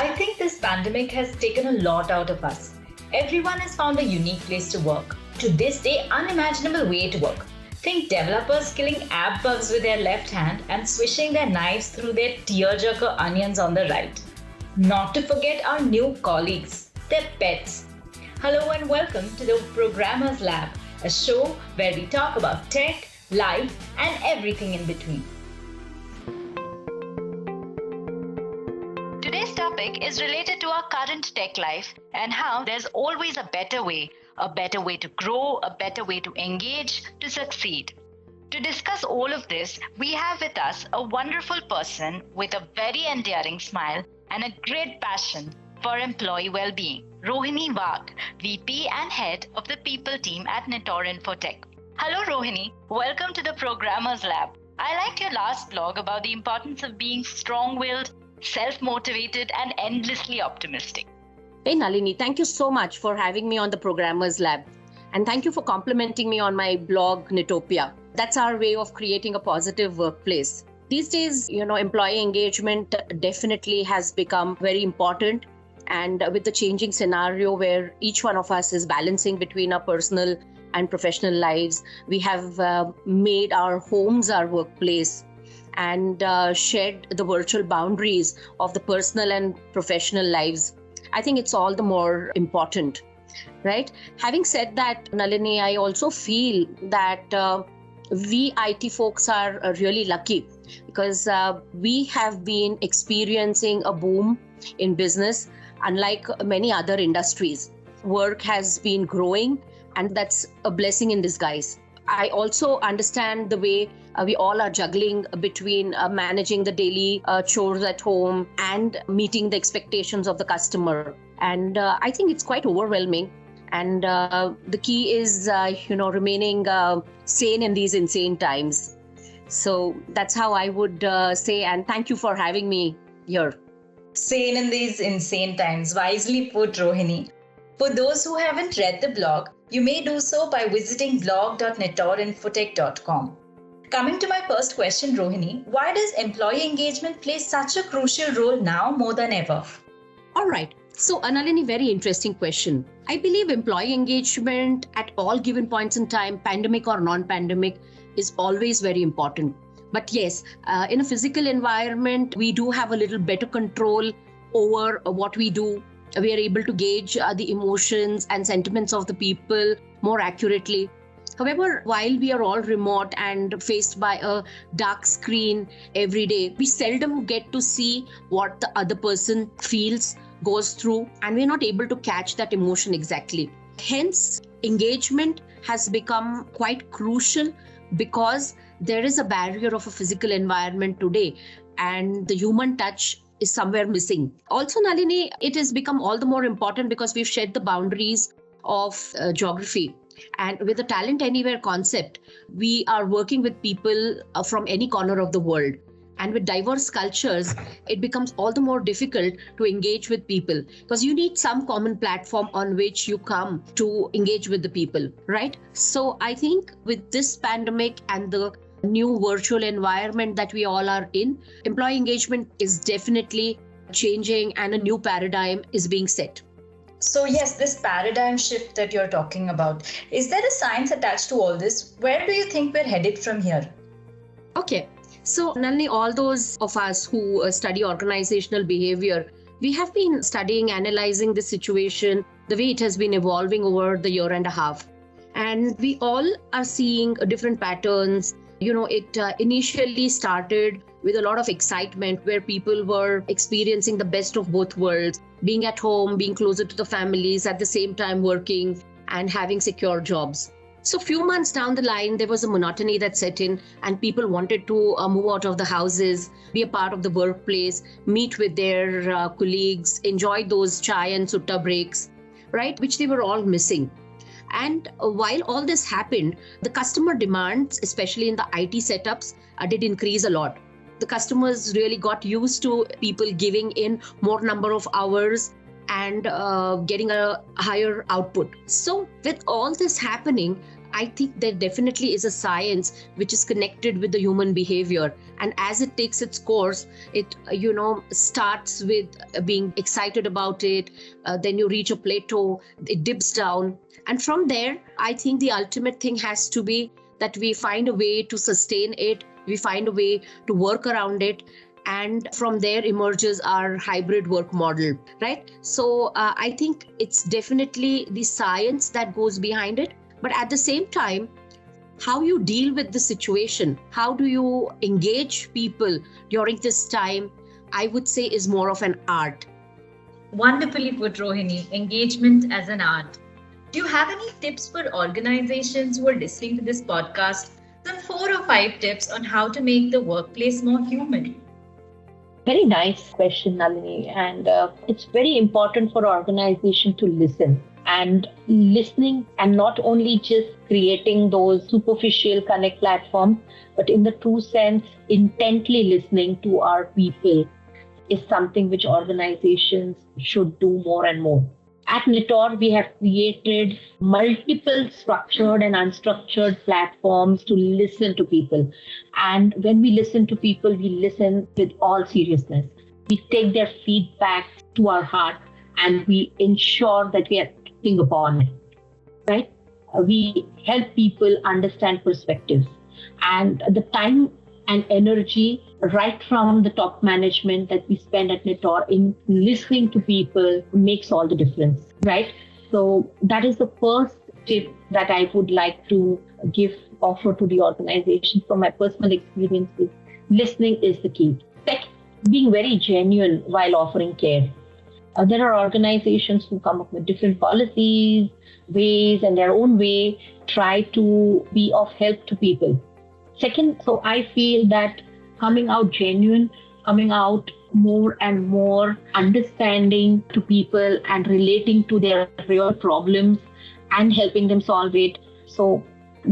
I think this pandemic has taken a lot out of us. Everyone has found a unique place to work. To this day, unimaginable way to work. Think developers killing app bugs with their left hand and swishing their knives through their tearjerker onions on the right. Not to forget our new colleagues, their pets. Hello and welcome to the Programmer's Lab, a show where we talk about tech, life, and everything in between. Today's topic is related to our current tech life and how there's always a better way to grow, a better way to engage, to succeed. To discuss all of this, we have with us a wonderful person with a very endearing smile and a great passion for employee well-being, Rohini Wwagh, VP and Head of the People team at Nitor Infotech. Hello Rohini, welcome to the Programmer's Lab. I liked your last blog about the importance of being strong-willed, self-motivated and endlessly optimistic. Hey Nalini, thank you so much for having me on the Programmer's Lab. And thank you for complimenting me on my blog, Nitopia. That's our way of creating a positive workplace. These days, employee engagement definitely has become very important. And with the changing scenario where each one of us is balancing between our personal and professional lives, we have made our homes our workplace and shed the virtual boundaries of the personal and professional lives. I think it's all the more important, right? Having said that, Nalini, I also feel that we IT folks are really lucky because we have been experiencing a boom in business, unlike many other industries. Work has been growing, and that's a blessing in disguise. I also understand the way we all are juggling between managing the daily chores at home and meeting the expectations of the customer. And I think it's quite overwhelming. And the key is, remaining sane in these insane times. So that's how I would say, and thank you for having me here. Sane in these insane times. Wisely put, Rohini. For those who haven't read the blog, you may do so by visiting blog.nitorinfotech.com. Coming to my first question, Rohini, why does employee engagement play such a crucial role now more than ever? All right. So, Nalini, very interesting question. I believe employee engagement at all given points in time, pandemic or non-pandemic, is always very important. But yes, in a physical environment, we do have a little better control over what we do. We are able to gauge the emotions and sentiments of the people more accurately. However, while we are all remote and faced by a dark screen every day, we seldom get to see what the other person feels, goes through, and we're not able to catch that emotion exactly. Hence, engagement has become quite crucial because there is a barrier of a physical environment today, and the human touch is somewhere missing. Also, Nalini, it has become all the more important because we've shed the boundaries of geography. And with the Talent Anywhere concept, we are working with people from any corner of the world. And with diverse cultures, it becomes all the more difficult to engage with people because you need some common platform on which you come to engage with the people, right? So I think with this pandemic and the new virtual environment that we all are in, employee engagement is definitely changing and a new paradigm is being set. So yes, this paradigm shift that you're talking about, is there a science attached to all this? Where do you think we're headed from here? Okay, so Nalini, all those of us who study organizational behavior, we have been studying, analyzing the situation, the way it has been evolving over the year and a half. And we all are seeing different patterns. It initially started with a lot of excitement where people were experiencing the best of both worlds, being at home, being closer to the families, at the same time working and having secure jobs. So few months down the line, there was a monotony that set in and people wanted to move out of the houses, be a part of the workplace, meet with their colleagues, enjoy those chai and sutta breaks, right, which they were all missing. And while all this happened, the customer demands, especially in the IT setups, did increase a lot. The customers really got used to people giving in more number of hours and getting a higher output. So with all this happening, I think there definitely is a science which is connected with the human behavior. And as it takes its course, it, starts with being excited about it. Then you reach a plateau, it dips down. And from there, I think the ultimate thing has to be that we find a way to sustain it. We find a way to work around it. And from there emerges our hybrid work model, right? So I think it's definitely the science that goes behind it. But at the same time, how you deal with the situation, how do you engage people during this time, I would say is more of an art. Wonderfully put, Rohini. Engagement as an art. Do you have any tips for organizations who are listening to this podcast? Some 4 or 5 tips on how to make the workplace more human. Very nice question, Nalini. And it's very important for organization to listen. And listening, and not only just creating those superficial connect platforms, but in the true sense, intently listening to our people is something which organizations should do more and more. At Nitor, we have created multiple structured and unstructured platforms to listen to people. And when we listen to people, we listen with all seriousness. We take their feedback to our heart and we ensure that we are acting upon it, right? We help people understand perspectives. And the time and energy right from the top management that we spend at Nitor in listening to people makes all the difference, right? So that is the first tip that I would like to offer to the organization from my personal experiences. Listening is the key. Second, being very genuine while offering care. There are organizations who come up with different policies, ways, and their own way try to be of help to people. Second, so I feel that coming out genuine, coming out more and more understanding to people and relating to their real problems and helping them solve it. So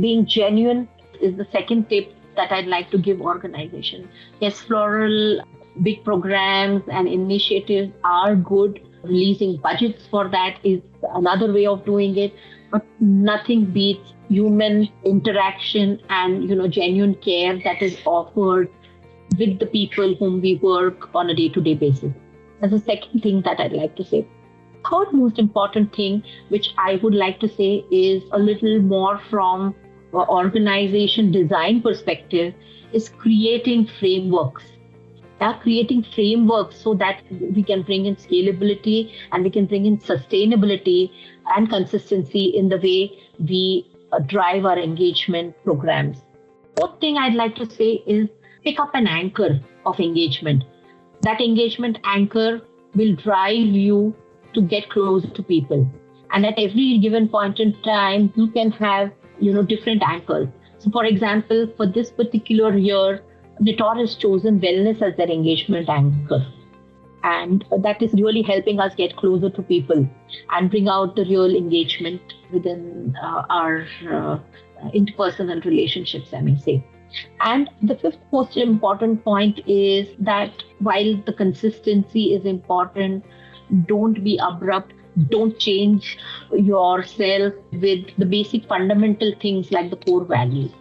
being genuine is the second tip that I'd like to give organizations. Yes, floral big programs and initiatives are good. Releasing budgets for that is another way of doing it. But nothing beats human interaction and genuine care that is offered with the people whom we work on a day-to-day basis. That's the second thing that I'd like to say. Third most important thing, which I would like to say is a little more from an organization design perspective, is creating frameworks. Creating frameworks so that we can bring in scalability and we can bring in sustainability and consistency in the way we drive our engagement programs. Fourth thing I'd like to say is pick up an anchor of engagement. That engagement anchor will drive you to get closer to people. And at every given point in time, you can have, different anchors. So for example, for this particular year, Nitor has chosen wellness as their engagement anchor. And that is really helping us get closer to people and bring out the real engagement within our interpersonal relationships, I may say. And the fifth most important point is that while the consistency is important, don't be abrupt. Don't change yourself with the basic fundamental things like the core values.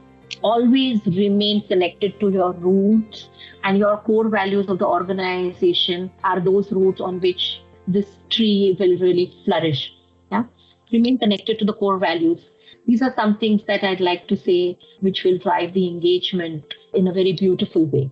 Always remain connected to your roots, and your core values of the organization are those roots on which this tree will really flourish. Yeah, remain connected to the core values. These are some things that I'd like to say which will drive the engagement in a very beautiful way.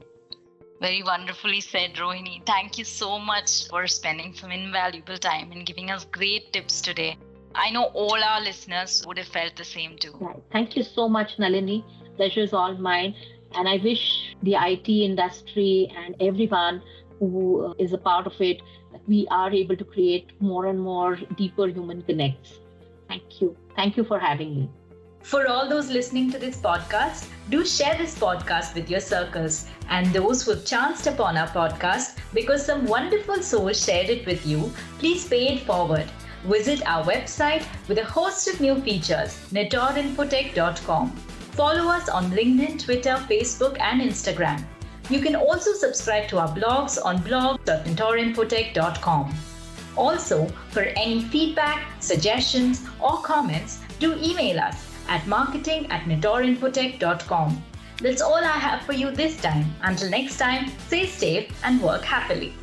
Very wonderfully said, Rohini. Thank you so much for spending some invaluable time and giving us great tips today. I know all our listeners would have felt the same too. Right. Thank you so much, Nalini. Pleasure is all mine. And I wish the IT industry and everyone who is a part of it, that we are able to create more and more deeper human connects. Thank you. Thank you for having me. For all those listening to this podcast, do share this podcast with your circles and those who have chanced upon our podcast because some wonderful soul shared it with you. Please pay it forward. Visit our website with a host of new features, nitorinfotech.com. Follow us on LinkedIn, Twitter, Facebook, and Instagram. You can also subscribe to our blogs on blog.nitorinfotech.com. Also, for any feedback, suggestions, or comments, do email us at marketing@nitorinfotech.com. That's all I have for you this time. Until next time, stay safe and work happily.